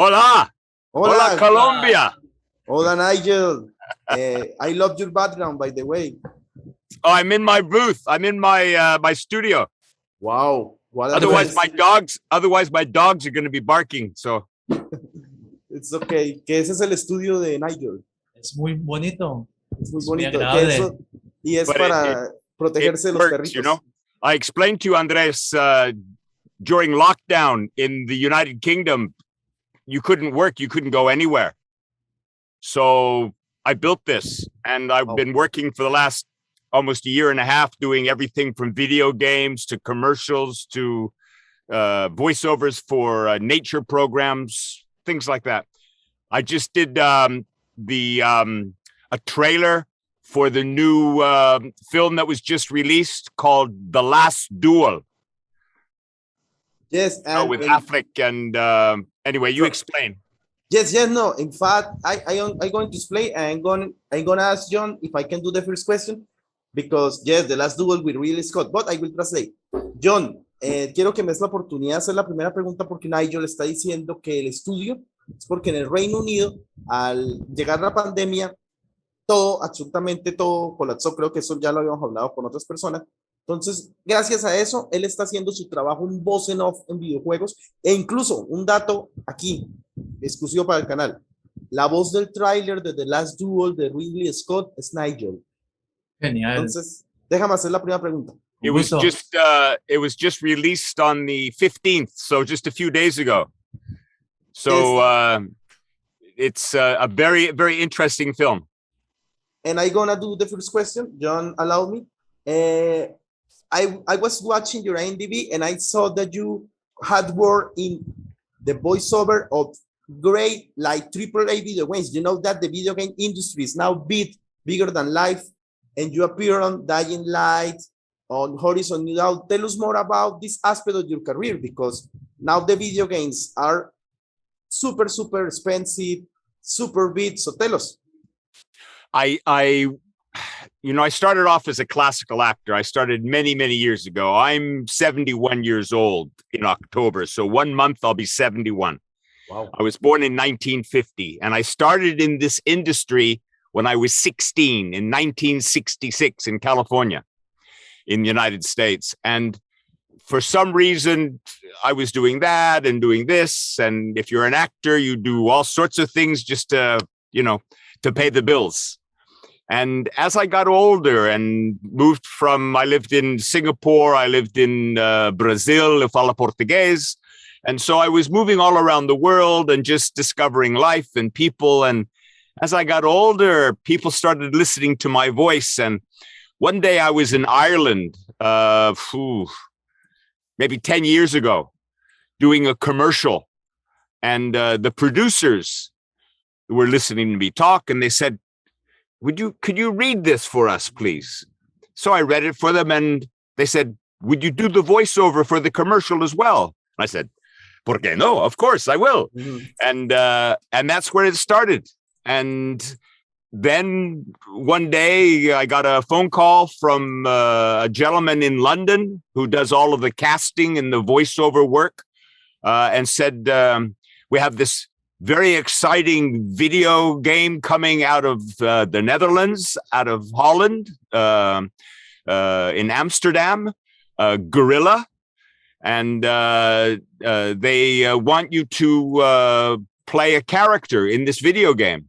Hola. Hola, Hola, Colombia. hola Nigel. I love your background, by the way. Oh, I'm in my booth. I'm in my studio. Wow, what a Otherwise, nice. my dogs are going to be barking. So It's okay. Que ese es el estudio de Nigel. Es muy bonito. Es muy Es muy bonito. Que agradable. eso, y es But para protegerse de los works, perritos. you know. I explained to you, Andres, during lockdown in the United Kingdom, you couldn't work. You couldn't go anywhere. So I built this, and I've been working for the last almost a year and a half doing everything from video games to commercials to voiceovers for nature programs, things like that. I just did a trailer for the new film that was just released called The Last Duel. Yes, and with Affleck and anyway, you explain. Yes, no. In fact, I'm going to explain, and I'm gonna ask John if I can do the first question, because yes, The Last Duel with Ridley Scott, but I will translate. John, quiero que me des la oportunidad de hacer la primera pregunta porque Nigel está diciendo que el estudio es porque en el Reino Unido, al llegar la pandemia, todo, absolutamente todo colapsó. Creo que eso ya lo habíamos hablado con otras personas. Entonces, gracias a eso, él está haciendo su trabajo en voz en off en videojuegos, e incluso un dato aquí, exclusivo para el canal. La voz del tráiler de The Last Duel de Ridley Scott es Nigel. Genial. Entonces, déjame hacer la primera pregunta. It was just released on the 15th, so just a few days ago. So it's a very, very interesting film. And I'm gonna do the first question. John, allow me. I was watching your IMDb and I saw that you had worked in the voiceover of great like AAA video games. You know that the video game industry is now bigger than life, and you appear on Dying Light, on Horizon New Dawn. Tell us more about this aspect of your career, because now the video games are super expensive, super big. So tell us. I started off as a classical actor. I started many, many years ago. I'm 71 years old in October. So 1 month, I'll be 71. Wow. I was born in 1950, and I started in this industry when I was 16 in 1966 in California, in the United States. And for some reason, I was doing that and doing this. And if you're an actor, you do all sorts of things just to pay the bills. And as I got older and moved I lived in Singapore, I lived in Brazil, eu falo português. And so I was moving all around the world and just discovering life and people. And as I got older, people started listening to my voice. And one day I was in Ireland, maybe 10 years ago, doing a commercial. And the producers were listening to me talk, and they said, could you read this for us, please? So I read it for them, and they said, would you do the voiceover for the commercial as well? I said, ¿por qué no? Of course I will. Mm-hmm. And that's where it started. And then one day I got a phone call from a gentleman in London who does all of the casting and the voiceover work, and said, we have this very exciting video game coming out of the Netherlands, out of Holland, in Amsterdam, Guerrilla. And they want you to play a character in this video game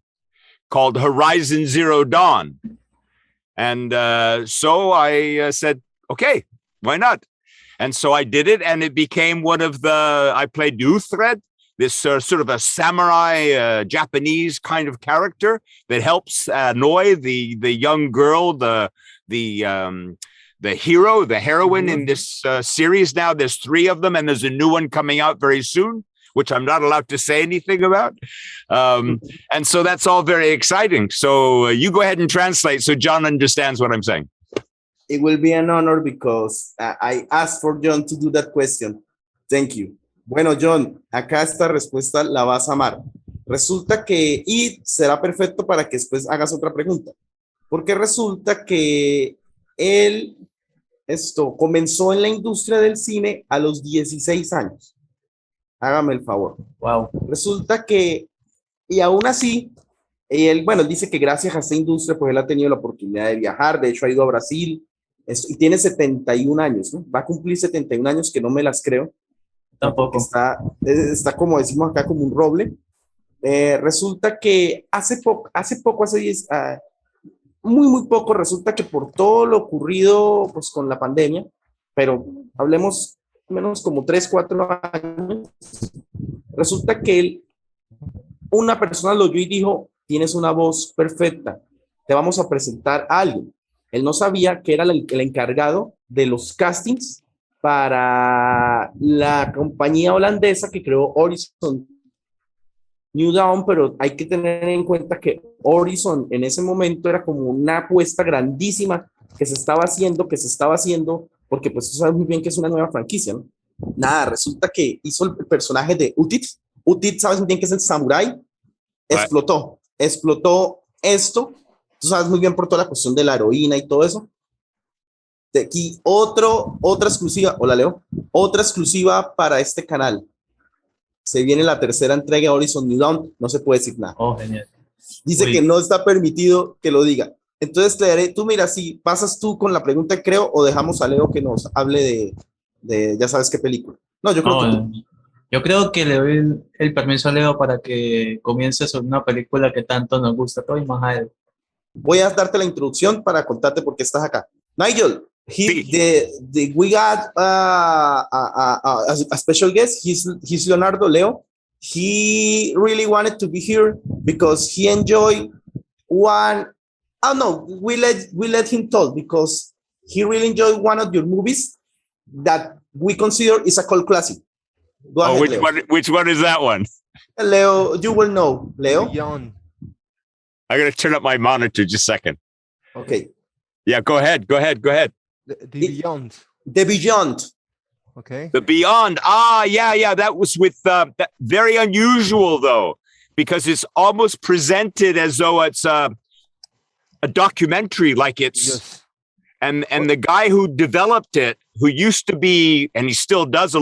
called Horizon Zero Dawn. And so I said, okay, why not? And so I did it, and it became I played Uthred, this sort of a samurai Japanese kind of character that helps annoy the young girl, the hero, the heroine in this series. Now there's 3 of them, and there's a new one coming out very soon, which I'm not allowed to say anything about. And so that's all very exciting. So you go ahead and translate so John understands what I'm saying. It will be an honor because I asked for John to do that question. Thank you. Bueno, John, acá esta respuesta la vas a amar. Resulta que, y será perfecto para que después hagas otra pregunta, porque resulta que él comenzó en la industria del cine a los 16 años. Hágame el favor. Wow. Resulta que, y aún así, él, bueno, él dice que gracias a esta industria, pues él ha tenido la oportunidad de viajar, de hecho ha ido a Brasil, y tiene 71 años, ¿no? Va a cumplir 71 años, que no me las creo, porque Tampoco. está como decimos acá, como un roble. Resulta que hace poco, hace 10, muy poco, resulta que por todo lo ocurrido pues con la pandemia, pero hablemos menos como 3 4 años, resulta que una persona lo oyó y dijo, tienes una voz perfecta, te vamos a presentar a alguien. Él no sabía que era el encargado de los castings para la compañía holandesa que creó Horizon New Dawn, pero hay que tener en cuenta que Horizon en ese momento era como una apuesta grandísima que se estaba haciendo, porque pues tú sabes muy bien que es una nueva franquicia, ¿no? Nada, resulta que hizo el personaje de Utit. Utit, sabes muy bien que es el samurái. Explotó esto. Tú sabes muy bien por toda la cuestión de la heroína y todo eso. De aquí otra exclusiva. Hola, Leo. Otra exclusiva para este canal. Se viene la tercera entrega de Horizon New Dawn. No se puede decir nada. Oh, genial. Dice Uy. que no está permitido que lo diga. Entonces te daré, tú mira, si pasas tú con la pregunta, creo, o dejamos a Leo que nos hable de ya sabes qué película. No, yo creo No, que tú. yo creo que le doy el permiso a Leo para que comience sobre una película que tanto nos gusta a todos y más a él. Voy a darte la introducción para contarte por qué estás acá. Nigel, Sí. we got a special guest. He's Leonardo Leo. He really wanted to be here because he enjoyed one. Oh no, we let him talk because he really enjoyed one of your movies that we consider is a cult classic. Go ahead, Leo. Which one is that one? Leo, you will know. Leo. Beyond. I got to turn up my monitor just a second. Okay. Yeah, go ahead. The Beyond. The Beyond. Okay. The Beyond. Yeah. That was with that very unusual though, because it's almost presented as though it's a documentary, like it's. Yes. And the guy who developed it, who used to be, and he still does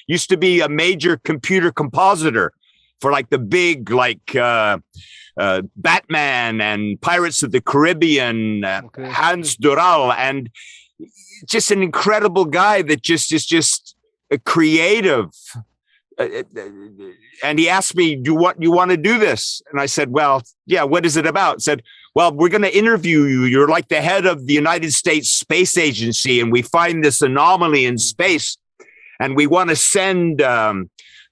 used to be a major computer compositor for like the big, like Batman and Pirates of the Caribbean, Okay. Hans Dural, and just an incredible guy that just is just a creative. And he asked me, you want to do this? And I said, well, yeah, what is it about? Said, well, we're going to interview you. You're like the head of the United States Space Agency, and we find this anomaly in space, and we want to send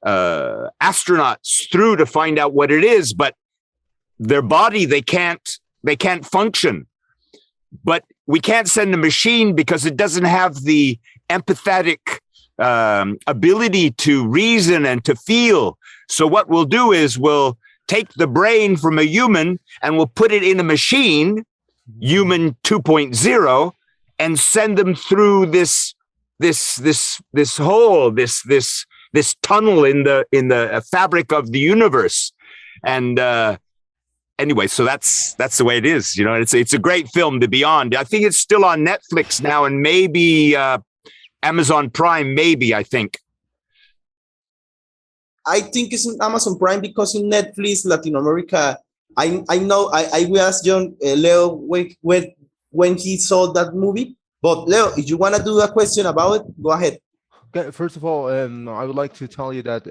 astronauts through to find out what it is, but their body, they can't function. But we can't send a machine because it doesn't have the empathetic ability to reason and to feel. So what we'll do is we'll take the brain from a human and we'll put it in a machine, human 2.0, and send them through this hole, this tunnel in the fabric of the universe. And anyway, so that's the way it is. You know, it's a great film, The Beyond. I think it's still on Netflix now, and maybe Amazon Prime, maybe, I think. I think it's on Amazon Prime because in Netflix, Latin America, I know, I will ask John, Leo, when he saw that movie. But Leo, if you want to do a question about it, go ahead. Okay. First of all, I would like to tell you that,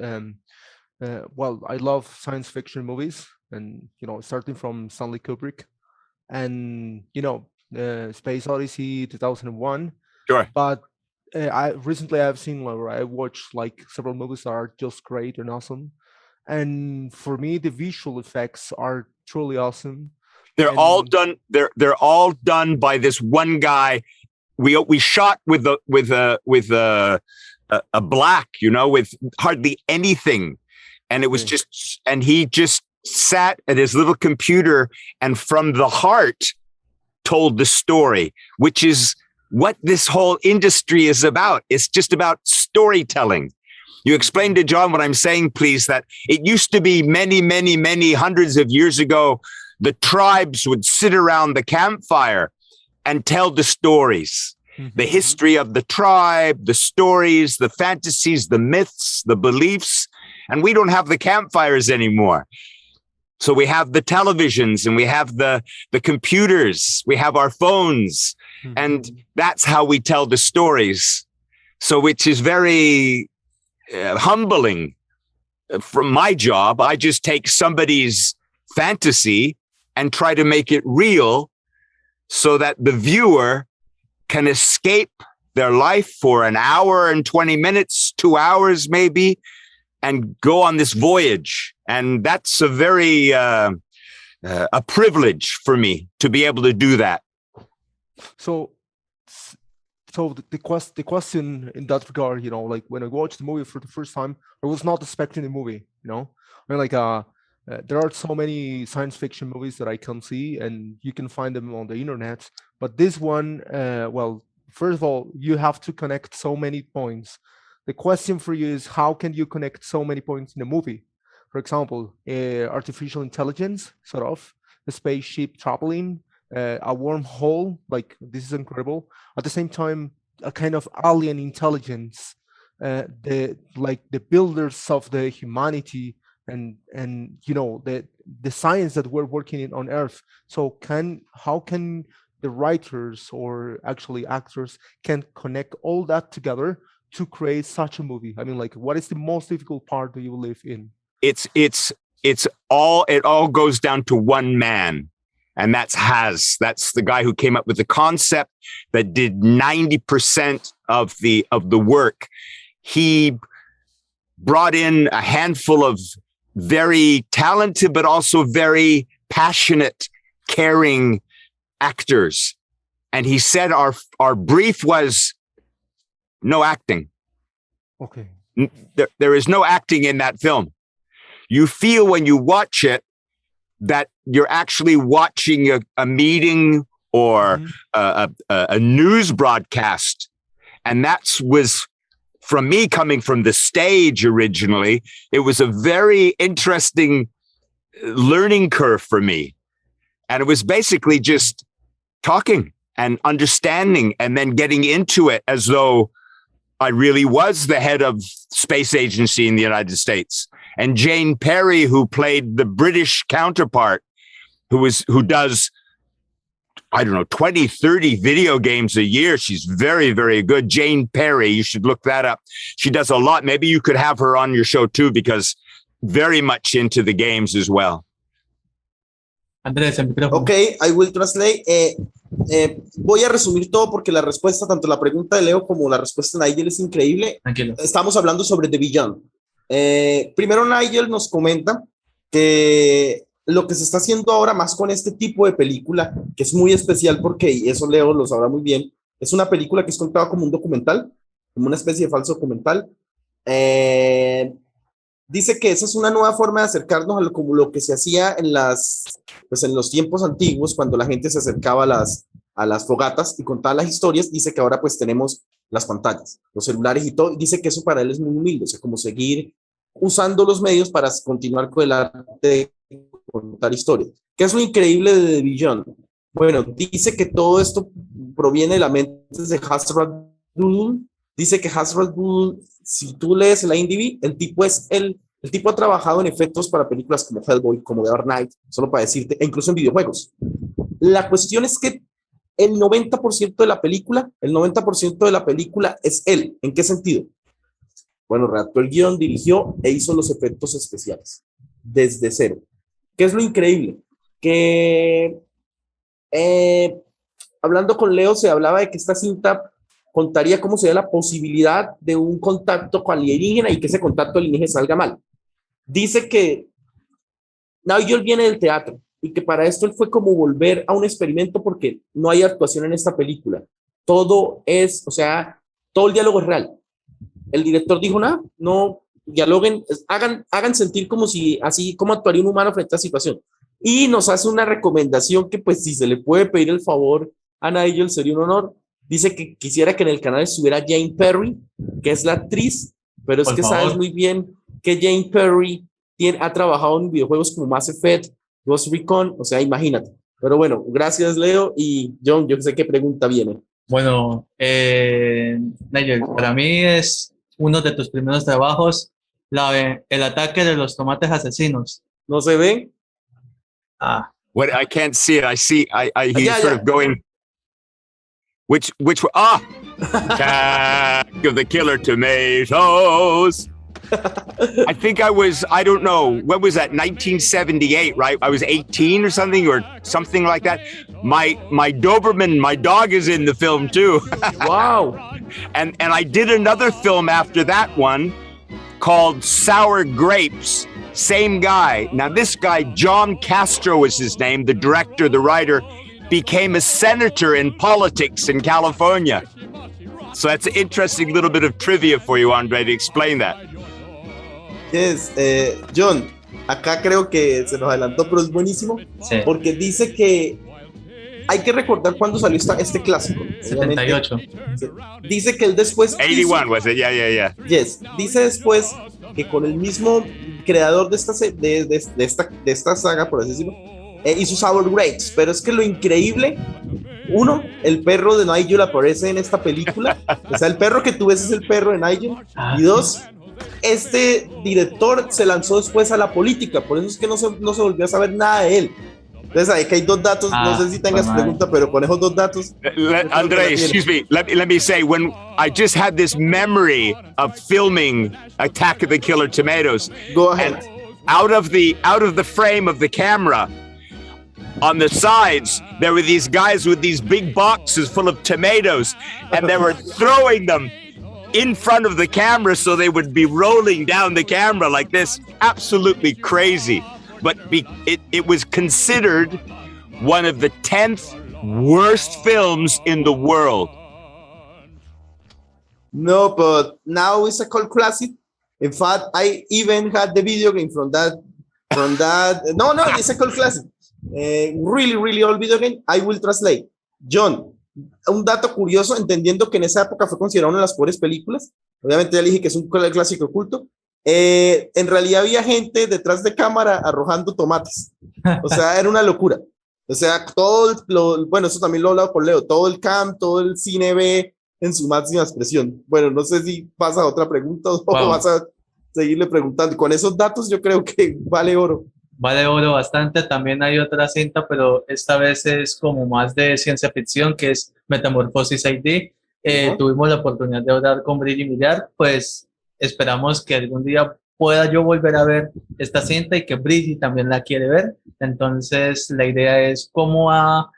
well, I love science fiction movies, and starting from Stanley Kubrick, and Space Odyssey 2001. Sure. But I've seen, where I watched like several movies that are just great and awesome, and for me the visual effects are truly awesome. They're all done. They're all done by this one guy. We shot with a black, with hardly anything, and it was and he just sat at his little computer and from the heart told the story, which is what this whole industry is about. It's just about storytelling. You explain to John what I'm saying, please, that it used to be many hundreds of years ago, the tribes would sit around the campfire and tell the stories, the history of the tribe, the stories, the fantasies, the myths, the beliefs. And we don't have the campfires anymore. So we have the televisions and we have the computers, we have our phones, and that's how we tell the stories. So which is very humbling. From my job, I just take somebody's fantasy and try to make it real so that the viewer can escape their life for an hour and 20 minutes, 2 hours maybe, and go on this voyage. And that's a very a privilege for me to be able to do that. So the question in that regard, like when I watched the movie for the first time, I was not expecting the movie, I mean, like there are so many science fiction movies that I can see, and you can find them on the internet. But this one, well, first of all, you have to connect so many points. The question for you is, how can you connect so many points in a movie? For example, artificial intelligence, sort of, a spaceship traveling, a wormhole, like this is incredible. At the same time, a kind of alien intelligence, the builders of the humanity, and the science that we're working in on Earth. So how can the writers or actually actors can connect all that together to create such a movie? I mean, like, what is the most difficult part that you live in? It all goes down to one man, and that's Has. That's the guy who came up with the concept that did 90% of the work. He brought in a handful of very talented, but also very passionate, caring actors. And he said our brief was no acting. Okay. There is no acting in that film. You feel when you watch it that you're actually watching a meeting or a news broadcast. And that was, from me coming from the stage originally, it was a very interesting learning curve for me. And it was basically just talking and understanding and then getting into it as though I really was the head of space agency in the United States. And Jane Perry, who played the British counterpart, who does, I don't know, 20, 30 video games a year. She's very, very good. Jane Perry, you should look that up. She does a lot. Maybe you could have her on your show too, because very much into the games as well. Andrés, el micrófono. Okay, I will translate. Voy a resumir todo porque la respuesta, tanto la pregunta de Leo como la respuesta de Nigel es increíble. Tranquilo. Estamos hablando sobre The Beyond. Primero Nigel nos comenta que lo que se está haciendo ahora más con este tipo de película, que es muy especial porque, y eso Leo lo sabrá muy bien, es una película que es contada como un documental, como una especie de falso documental. Dice que esa es una nueva forma de acercarnos a como lo que se hacía en los tiempos antiguos, cuando la gente se acercaba a las fogatas y contaba las historias. Dice que ahora pues tenemos las pantallas, los celulares y todo. Dice que eso para él es muy humilde, o sea, como seguir usando los medios para continuar con el arte de contar historias. ¿Qué es lo increíble de The Beyond? Bueno, dice que todo esto proviene de la mente de Hasrat Bull. Dice que Hasrat Bull, si tú lees el IMDb, el tipo ha trabajado en efectos para películas como Hellboy, como The Dark Knight, solo para decirte, e incluso en videojuegos. La cuestión es que el 90% de la película es él. ¿En qué sentido? Bueno, redactó el guión, dirigió e hizo los efectos especiales desde cero. ¿Qué es lo increíble? Que hablando con Leo se hablaba de que esta cinta contaría cómo sería la posibilidad de un contacto con alienígena y que ese contacto alienígena salga mal. Dice que Nigel viene del teatro y que para esto él fue como volver a un experimento porque no hay actuación en esta película. Todo es, o sea, todo el diálogo es real. El director dijo, nada, no dialoguen, hagan sentir como si, así como actuaría un humano frente a la situación. Y nos hace una recomendación que pues si se le puede pedir el favor a Nigel sería un honor. Dice que quisiera que en el canal estuviera Jane Perry, que es la actriz, pero es Por que favor. sabes muy bien que Jane Perry ha trabajado en videojuegos como Mass Effect, Ghost Recon, o sea, imagínate. Pero bueno, gracias Leo y John, yo sé qué pregunta viene. Bueno, Nigel, para mí es uno de tus primeros trabajos El ataque de los tomates asesinos. ¿No se ve? Ah, What I can't see it. He's Yeah, sort yeah. of going. Which Attack of the Killer Tomatoes. I think I don't know, what was that, 1978, right? I was 18 or something like that. My Doberman, my dog, is in the film too. Wow. And I did another film after that one called Sour Grapes. Same guy. Now this guy, John Castro was his name, the director, the writer, became a senator in politics in California. So that's an interesting little bit of trivia for you, Andre, to explain that. Yes, John, acá creo que se nos adelantó, pero es buenísimo, sí, porque dice que hay que recordar cuándo salió este clásico. 78. Dice que él después 81 was it? Yeah. Yes, dice después que con el mismo creador de esta saga, por así decirlo, hizo Sour Grapes, pero es que lo increíble, uno, el perro de Nigel aparece en esta película, o sea, el perro que tú ves es el perro de Nigel, y dos, este director se lanzó después a la política, por eso es que no se volvió a saber nada de él. Entonces, ahí que hay dos datos, no sé si tengas pregunta, pero con esos dos datos. Andre, excuse me, let me say, when I just had this memory of filming Attack of the Killer Tomatoes. Go ahead. And out of the frame of the camera, on the sides, there were these guys with these big boxes full of tomatoes, and they were throwing them in front of the camera so they would be rolling down the camera like this. Absolutely crazy. But it was considered one of the 10th worst films in the world. No, but now it's a cult classic. In fact, I even had the video game from that. No, it's a cult classic. Really, really old video game. I will translate. John, un dato curioso, entendiendo que en esa época fue considerado una de las peores películas. Obviamente ya le dije que es un clásico oculto. En realidad había gente detrás de cámara arrojando tomates. O sea, era una locura. O sea, bueno, eso también lo he hablado con Leo, todo el camp, todo el cine B en su máxima expresión. Bueno, no sé si pasa a otra pregunta o vas a seguirle preguntando. Con esos datos yo creo que vale oro. Vale oro bastante. También hay otra cinta, pero esta vez es como más de ciencia ficción, que es Metamorphosis ID. Tuvimos la oportunidad de hablar con Brigitte Millar, pues esperamos que algún día pueda yo volver a ver esta cinta y que Brigitte también la quiere ver. Entonces la idea es cómo ha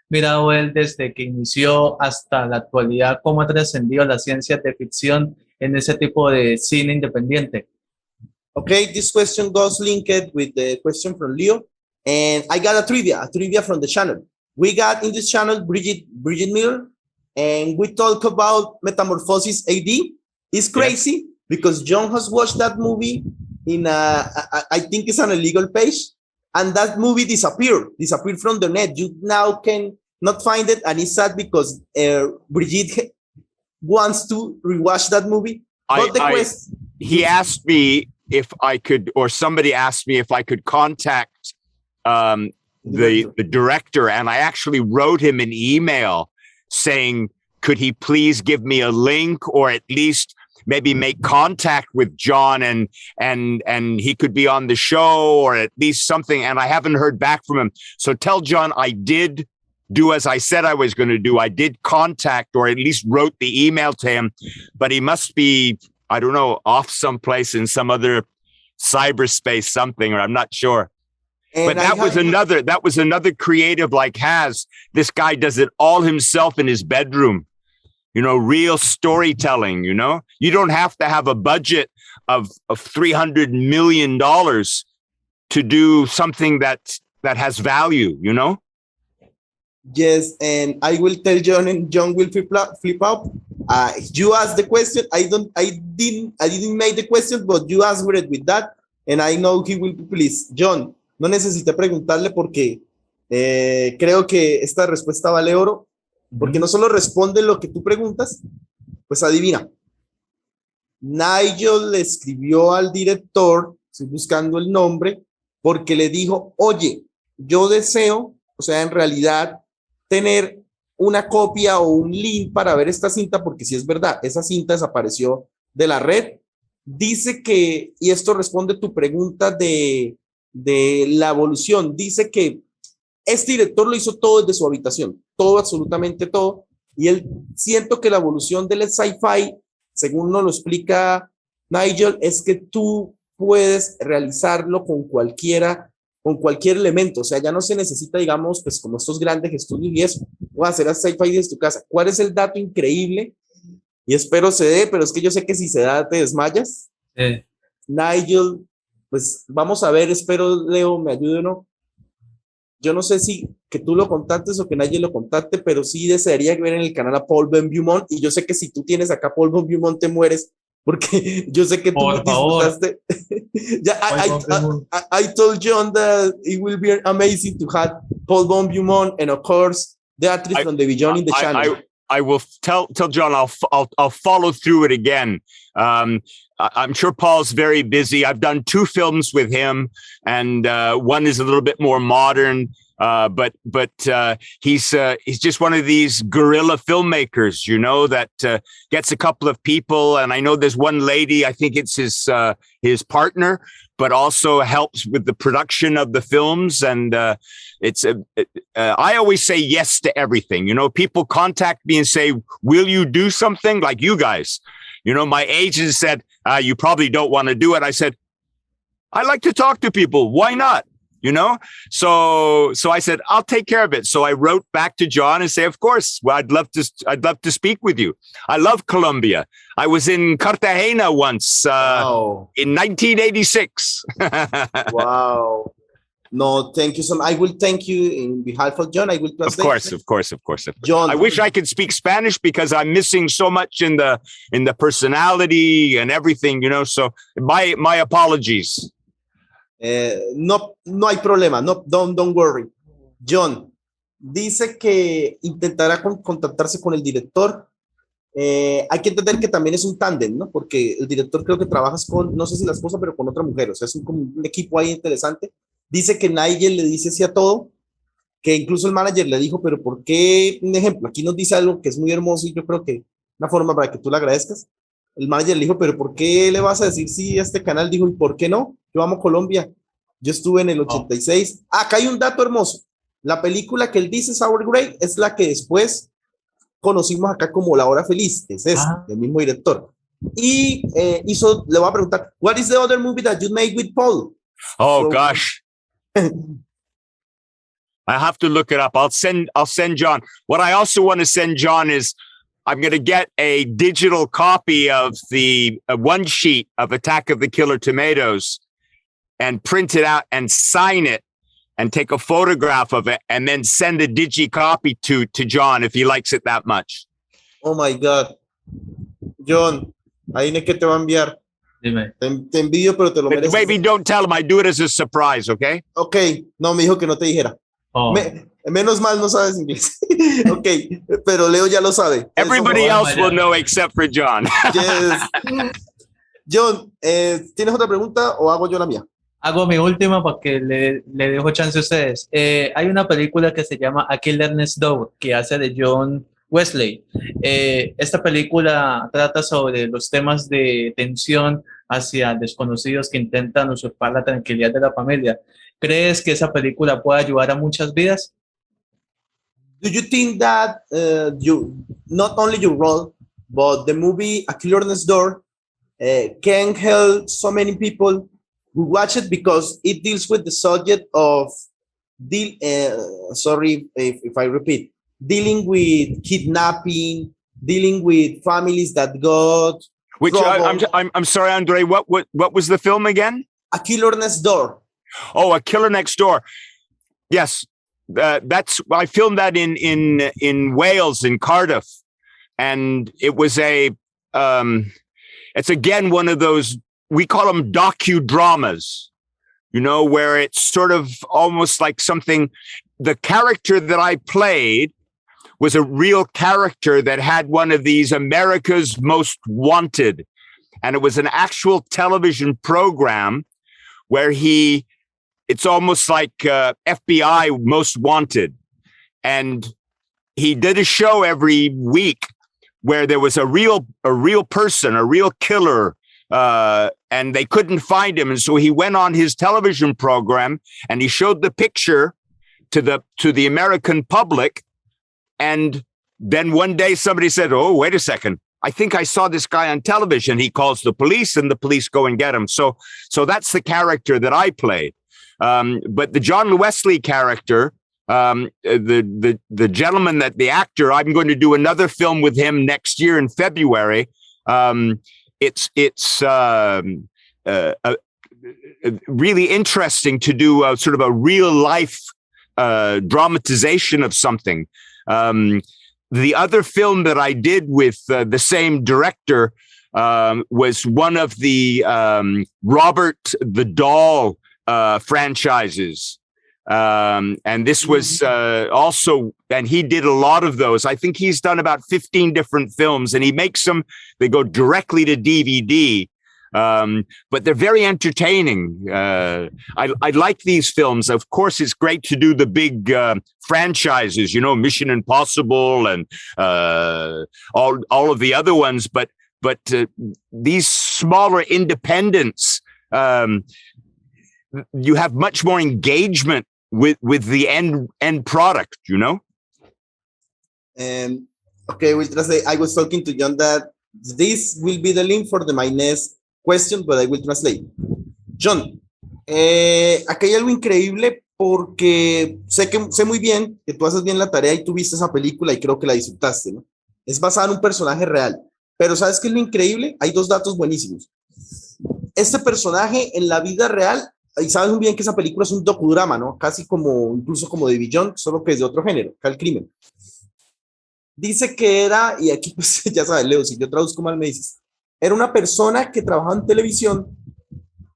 mirado él desde que inició hasta la actualidad, cómo ha trascendido la ciencia de ficción en ese tipo de cine independiente. Okay, this question goes linked with the question from Leo, and I got a trivia from the channel. We got in this channel Brigitte Miller, and we talk about Metamorphosis AD. It's crazy because John has watched that movie in I think it's an illegal page, and that movie disappeared from the net. You now can not find it, and it's sad because Brigitte wants to rewatch that movie. He asked me if I could, or somebody asked me if I could contact the director, and I actually wrote him an email saying, could he please give me a link, or at least maybe make contact with John and he could be on the show, or at least something. And I haven't heard back from him. So tell John I did do as I said I was going to do. I did contact, or at least wrote the email to him, but he must be, I don't know, off someplace in some other cyberspace something, or I'm not sure. And but that was another creative like Has. This guy does it all himself in his bedroom. You know, real storytelling, you know? You don't have to have a budget of $300 million to do something that has value, you know? Yes, and I will tell John, and John will flip out. You asked the question. I didn't make the question, but you answered it with that, and I know he will be pleased. John, no necesité preguntarle porque creo que esta respuesta vale oro, porque no solo responde lo que tú preguntas, pues adivina. Nigel le escribió al director, estoy buscando el nombre, porque le dijo, oye, yo deseo, o sea, en realidad, tener una copia o un link para ver esta cinta, porque si es verdad, esa cinta desapareció de la red dice que, y esto responde a tu pregunta de la evolución, dice que este director lo hizo todo desde su habitación, todo, absolutamente todo, y él siento que la evolución del sci-fi, según nos lo explica Nigel, es que tú puedes realizarlo con cualquier elemento, o sea, ya no se necesita, digamos, pues como estos grandes estudios y eso, o hacer a sci-fi desde tu casa. ¿Cuál es el dato increíble? Y espero se dé, pero es que yo sé que si se da te desmayas. Nigel, pues vamos a ver, espero Leo me ayude o no. Yo no sé si que tú lo contactes o que Nigel lo contacte, pero sí desearía ver en el canal a Paul Ben Beaumont, y yo sé que si tú tienes acá a Paul Ben Beaumont te mueres, porque yo sé que tú disfrutaste. Yeah, I told John that it will be amazing to have Paul Ben Beaumont and of course Beatrice from the Beyond in the channel. I will tell John I'll follow through it again. I'm sure Paul's very busy. I've done 2 films with him, and one is a little bit more modern. But he's just one of these guerrilla filmmakers, you know, that gets a couple of people. And I know there's one lady, I think it's his partner, but also helps with the production of the films. And I always say yes to everything. You know, people contact me and say, will you do something? Like you guys, you know, my agent said, you probably don't want to do it. I said, I like to talk to people. Why not? You know, so I said, I'll take care of it. So I wrote back to John and say, of course, well, I'd love to speak with you. I love Colombia. I was in Cartagena once in 1986. Wow. No, thank you so much. I will thank you in behalf of John. I will translate. Of course. John, I wish I could speak Spanish because I'm missing so much in the personality and everything, you know, so my apologies. No hay problema, no, don't worry. John dice que intentará contactarse con el director. Hay que entender que también es un tándem, ¿no? Porque el director creo que trabajas con, no sé si la esposa, pero con otra mujer, o sea, es como un equipo ahí interesante. Dice que Nigel le dice sí a todo, que incluso el manager le dijo, pero ¿por qué? Un ejemplo, aquí nos dice algo que es muy hermoso y yo creo que una forma para que tú le agradezcas. El manager le dijo, pero ¿por qué le vas a decir sí a este canal? Dijo, ¿y por qué no? Yo amo Colombia. Yo estuve en el 86. Acá hay un dato hermoso. La película que él dice, Sour Grey, es la que después conocimos acá como La Hora Feliz. Es esa, del mismo director. Y le voy a preguntar, what is the other movie that you made with Paul? Oh, gosh. I have to look it up. I'll send John. What I also want to send John is I'm going to get a digital copy of the one sheet of Attack of the Killer Tomatoes and print it out and sign it and take a photograph of it and then send a digi copy to John if he likes it that much. Oh my God. John, ahí es que te va a enviar. Dime. Te envidio, pero te lo mereces. Maybe don't tell him. I do it as a surprise, okay? Okay. No, me dijo que no te dijera. Oh. Menos mal no sabes inglés. Okay, pero Leo ya lo sabe. Everybody else will know except for John. Yes. John, ¿tienes otra pregunta o hago yo la mía? Hago mi última porque le dejo chance a ustedes. Hay una película que se llama A Killer Next Door, que hace de John Wesley. Esta película trata sobre los temas de tensión hacia desconocidos que intentan usurpar la tranquilidad de la familia. ¿Crees que esa película puede ayudar a muchas vidas? Do you think that not only your role, but the movie A Killer Next Door can help so many people who watch it because it deals with the subject of sorry if I repeat, dealing with kidnapping, dealing with families that got. Which I'm sorry, Andre. What was the film again? A Killer Next Door. Oh, A Killer Next Door. Yes, I filmed that in Wales, in Cardiff, and it was it's again one of those, we call them docudramas, you know, where it's sort of almost like something. The character that I played was a real character that had one of these America's Most Wanted, and it was an actual television program where it's almost like FBI Most Wanted. And he did a show every week where there was a real person, a real killer, and they couldn't find him. And so he went on his television program and he showed the picture to the American public. And then one day somebody said, "Oh, wait a second. I think I saw this guy on television." He calls the police and the police go and get him. So that's the character that I played. But the John Wesley character, the gentleman, that the actor, I'm going to do another film with him next year in February. It's really interesting to do a sort of a real life dramatization of something. The other film that I did with the same director was one of the Robert the Doll franchises. And this was also, and he did a lot of those. I think he's done about 15 different films, and he makes them, they go directly to DVD. But they're very entertaining. I like these films. Of course, it's great to do the big franchises, Mission Impossible and all of the other ones. But these smaller independents, you have much more engagement with the end product, Okay, we'll translate. I was talking to John that this will be the link for my next question, but I will translate. John, aquí hay algo increíble porque sé muy bien que tú haces bien la tarea y tú viste esa película y creo que la disfrutaste, ¿no? Es basada en un personaje real, pero ¿sabes qué es lo increíble? Hay dos datos buenísimos. Este personaje en la vida real, y sabes muy bien que esa película es un docudrama, ¿no? Casi incluso como de Beyond, solo que es de otro género, acá el crimen. Dice que era, y aquí pues ya sabes, Leo, si yo traduzco mal me dices, era una persona que trabajaba en televisión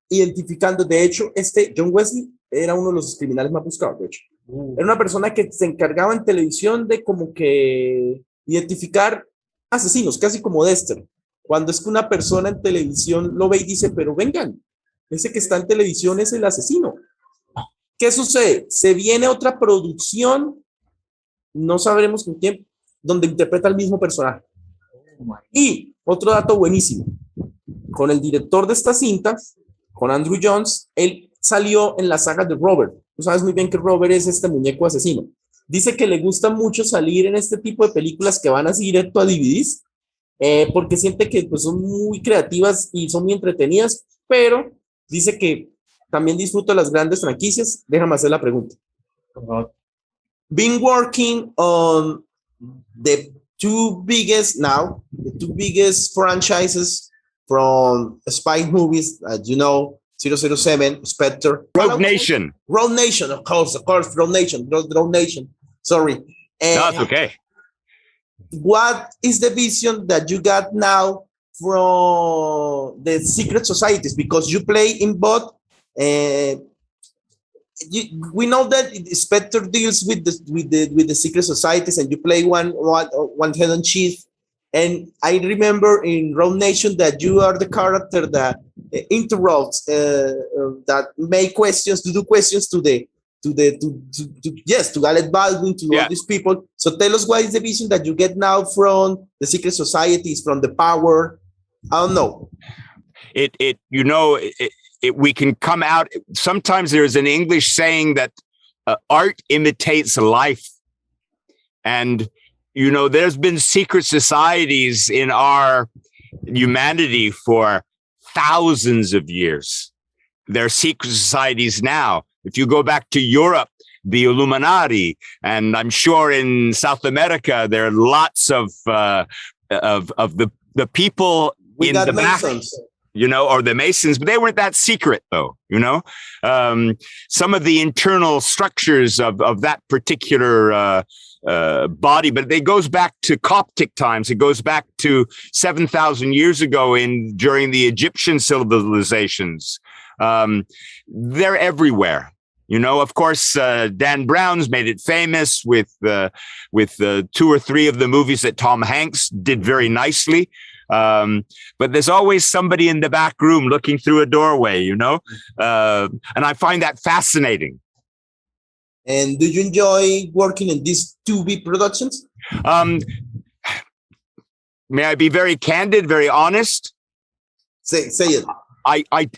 identificando, de hecho, John Wesley era uno de los criminales más buscados, de hecho. Era una persona que se encargaba en televisión de como que identificar asesinos, casi como Dexter. Cuando es que una persona en televisión lo ve y dice, pero vengan, ese que está en televisión es el asesino. ¿Qué sucede? Se viene otra producción, no sabremos con quién, donde interpreta el mismo personaje. Y otro dato buenísimo, con el director de estas cintas, con Andrew Jones, él salió en la saga de Robert. Tú sabes muy bien que Robert es este muñeco asesino. Dice que le gusta mucho salir en este tipo de películas que van así directo a DVDs, porque siente que pues, son muy creativas y son muy entretenidas, pero dice que también disfruta las grandes franquicias. Déjame hacer la pregunta. Been working on the two biggest franchises from spy movies, as 007, Spectre, Rogue Nation. Rogue Nation, of course, Rogue Nation. Sorry. That's okay. What is the vision that you got now from the secret societies? Because you play in both. We know that Spectre deals with the secret societies, and you play one hidden chief. And I remember in Rogue Nation that you are the character that interrupts, that make questions, to do questions to Alec Baldwin, to all these people. So tell us what is the vision that you get now from the secret societies, from the power. I don't know. We can come out. Sometimes there's an English saying that art imitates life. And, there's been secret societies in our humanity for thousands of years. There are secret societies now. If you go back to Europe, the Illuminati, and I'm sure in South America, there are lots of the people we in got the Masons. back. Or the Masons, but they weren't that secret, though. Some of the internal structures of that particular body, but it goes back to Coptic times. It goes back to 7,000 years ago during the Egyptian civilizations. They're everywhere. Of course, Dan Brown's made it famous with 2 or 3 of the movies that Tom Hanks did very nicely. But there's always somebody in the back room looking through a doorway, and I find that fascinating. And do you enjoy working in these 2B productions? May I be very candid, very honest? Say it. I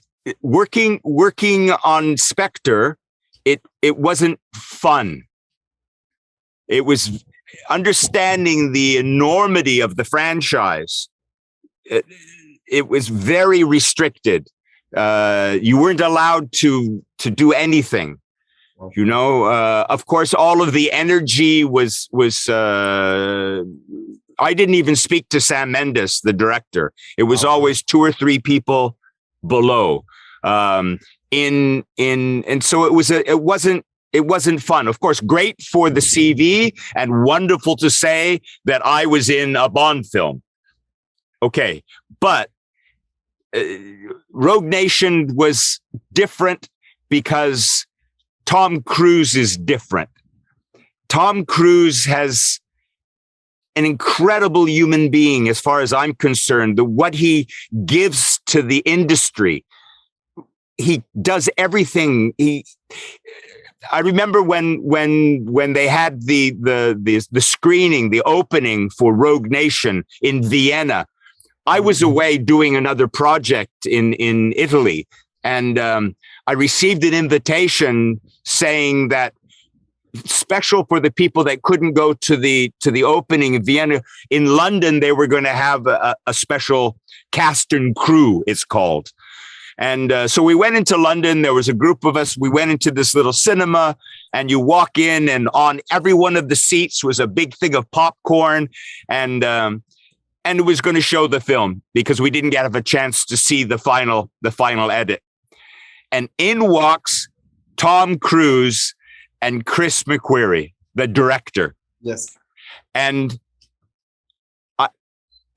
working on Spectre, it wasn't fun. It was understanding the enormity of the franchise. It was very restricted. You weren't allowed to do anything. You know, of course, all of the energy was I didn't even speak to Sam Mendes, the director. It was always 2 or 3 people below. And so it wasn't fun. Of course, great for the CV and wonderful to say that I was in a Bond film. Okay, but Rogue Nation was different because Tom Cruise is different. Tom Cruise has an incredible human being, as far as I'm concerned. What he gives to the industry, he does everything. I remember when they had the screening, the opening for Rogue Nation in Vienna. I was away doing another project in Italy, and I received an invitation saying that special for the people that couldn't go to the opening in Vienna. In London, they were going to have a special cast and crew, it's called. And so we went into London. There was a group of us. We went into this little cinema, and you walk in, and on every one of the seats was a big thing of popcorn, and it was going to show the film because we didn't have a chance to see the final edit. And in walks Tom Cruise and Chris McQuarrie, the director. Yes. And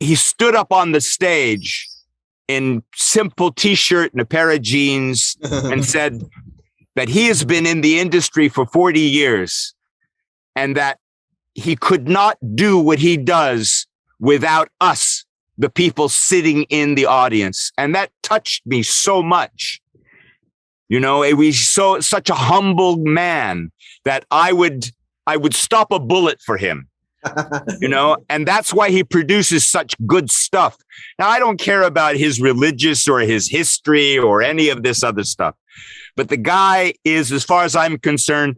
he stood up on the stage in simple t-shirt and a pair of jeans and said that he has been in the industry for 40 years and that he could not do what he does without us, the people sitting in the audience. And that touched me so much. You know, it was such a humble man that I would stop a bullet for him. You know, and that's why he produces such good stuff. Now, I don't care about his religious or his history or any of this other stuff, but the guy is, as far as I'm concerned,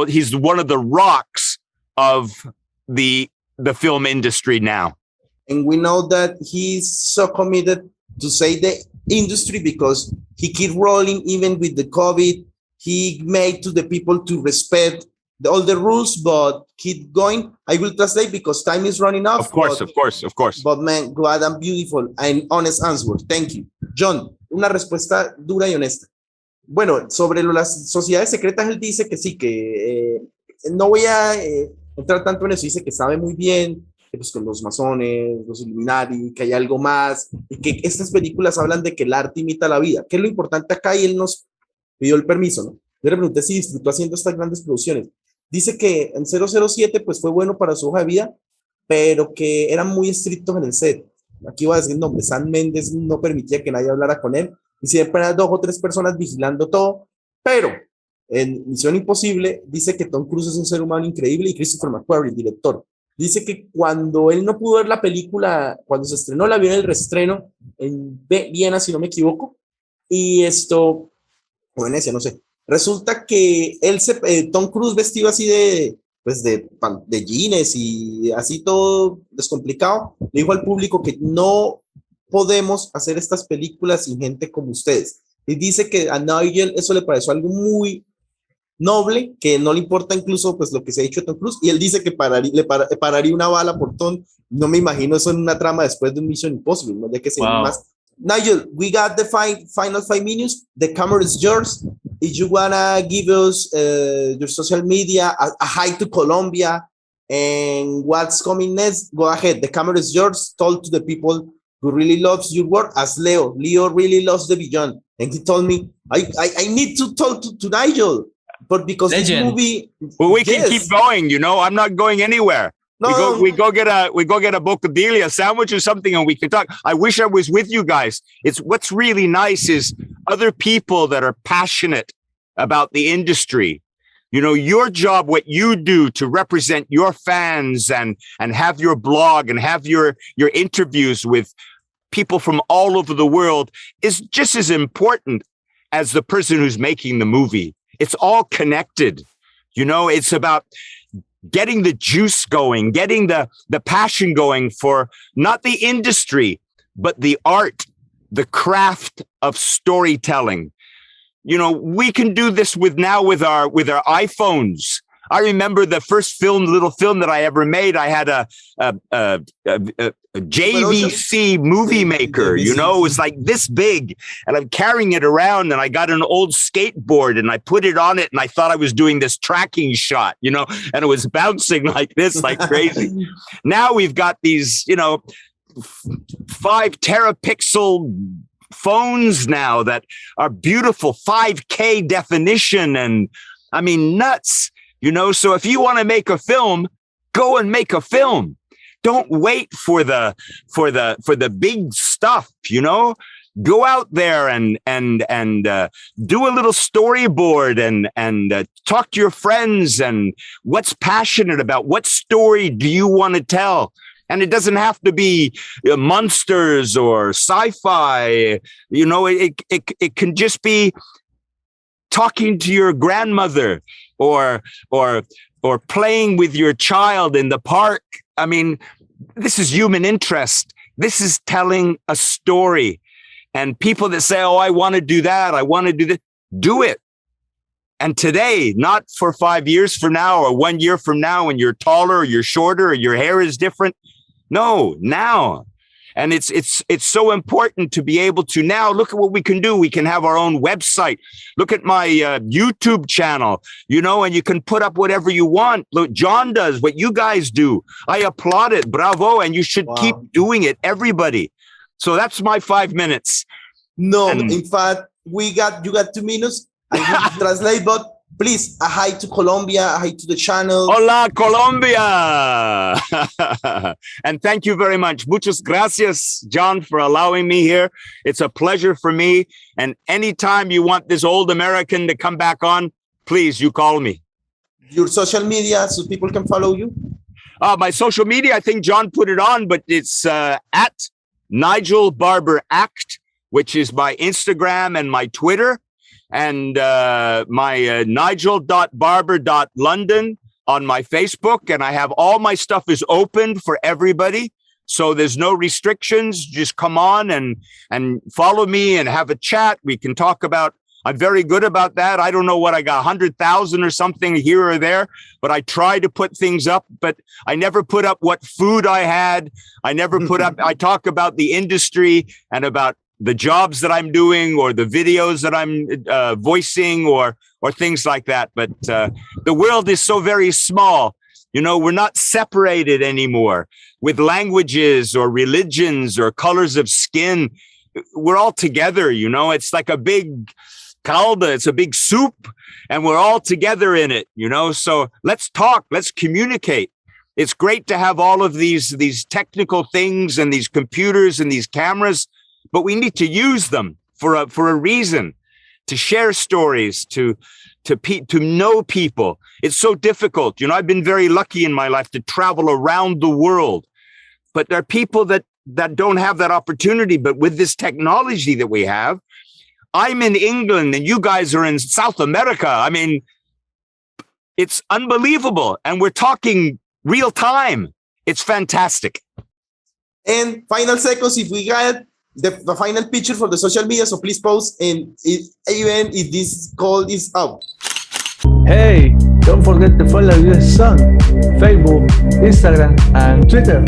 he's one of the rocks of the film industry now. And we know that he's so committed to say the industry because he keep rolling even with the COVID. He made to the people to respect all the rules, but keep going. I will translate because time is running out. Of course. But man, glad and beautiful and honest answer. Thank you. John, una respuesta dura y honesta. Bueno, sobre las sociedades secretas, él dice que sí, que no voy a entrar tanto en eso. Dice que sabe muy bien que pues con los masones, los Illuminati, que hay algo más, y que estas películas hablan de que el arte imita la vida. ¿Qué es lo importante acá? Y él nos pidió el permiso, ¿no? Yo le pregunté si disfrutó haciendo estas grandes producciones. Dice que en 007 pues fue bueno para su hoja de vida, pero que eran muy estrictos en el set. Aquí voy a decir nombre, Sam Mendes no permitía que nadie hablara con él, y siempre eran 2 o 3 personas vigilando todo, pero en Misión Imposible dice que Tom Cruise es un ser humano increíble y Christopher McQuarrie, el director, dice que cuando él no pudo ver la película, cuando se estrenó, la vio en el reestreno en Viena, si no me equivoco, y o Venecia, no sé. Resulta que Tom Cruise vestido así de jeans y así todo descomplicado, le dijo al público que no podemos hacer estas películas sin gente como ustedes. Y dice que a Nigel eso le pareció algo muy noble, que no le importa incluso pues lo que se ha dicho de Tom Cruise, y él dice que le pararía una bala por Tom. No me imagino eso en una trama después de un Mission Impossible, no de que sea más. Nigel, we got the final 5 minutes. The camera is yours. If you wanna give us your social media, a hi to Colombia, and what's coming next, go ahead. The camera is yours. Talk to the people who really loves your work. As Leo really loves the Beyond, and he told me I need to talk to Nigel, but because Legend. This movie. Well, we can keep going. You know, I'm not going anywhere. We go get a bocadillo sandwich or something, and we can talk. I wish I was with you guys. It's what's really nice is other people that are passionate about the industry. You know, your job, what you do to represent your fans and have your blog and have your interviews with people from all over the world is just as important as the person who's making the movie. It's all connected. You know, it's about getting the juice going, getting the passion going for not the industry, but the art, the craft of storytelling. You know, we can do this with our iPhones. I remember the first little film that I ever made. I had a JVC movie maker, you know, it was like this big, and I'm carrying it around, and I got an old skateboard and I put it on it, and I thought I was doing this tracking shot, you know, and it was bouncing like this, like crazy. Now we've got these, you know, 5 terapixel phones now that are beautiful, 5K definition, and I mean, nuts. You know, so if you want to make a film, go and make a film. Don't wait for the big stuff, you know. Go out there and do a little storyboard and talk to your friends and what's passionate about, what story do you want to tell? And it doesn't have to be monsters or sci-fi. You know, it can just be talking to your grandmother, or playing with your child in the park. I mean, this is human interest. This is telling a story. And people that say, oh, I want to do that, I want to do that, do it. And today, not for 5 years from now or 1 year from now when you're taller or you're shorter or your hair is different. No, now. And it's so important to be able to now look at what we can do. We can have our own website. Look at my YouTube channel, you know, and you can put up whatever you want. Look, Jhon does what you guys do. I applaud it. Bravo. And you should keep doing it, everybody. So that's my 5 minutes. No, in fact, you got 2 minutes. I will translate, but please, a hi to Colombia, a hi to the channel. Hola, Colombia. And thank you very much. Muchas gracias, Jhon, for allowing me here. It's a pleasure for me. And anytime you want this old American to come back on, please, you call me. Your social media, so people can follow you? My social media, I think Jhon put it on, but it's at Nigel Barber Act, which is my Instagram and my Twitter. And my nigel.barber.london on my Facebook. And I have all my stuff is open for everybody. So there's no restrictions. Just come on and follow me and have a chat. We can talk about, I'm very good about that. I don't know what I got, 100,000 or something here or there, but I try to put things up, but I never put up what food I had. I never put up, I talk about the industry and about the jobs that I'm doing or the videos that I'm voicing or things like that. But the world is so very small. You know, we're not separated anymore with languages or religions or colors of skin. We're all together, you know, it's like a big calda, it's a big soup, and we're all together in it, you know. So let's talk, let's communicate. It's great to have all of these technical things and these computers and these cameras, but we need to use them for a reason, to share stories, to know people. It's so difficult. You know, I've been very lucky in my life to travel around the world, but there are people that don't have that opportunity. But with this technology that we have, I'm in England and you guys are in South America. I mean, it's unbelievable. And we're talking real time. It's fantastic. And final seconds, if we got the final picture for the social media, so please post, and even if this call is out. Hey, don't forget to follow us on Facebook, Instagram, and Twitter.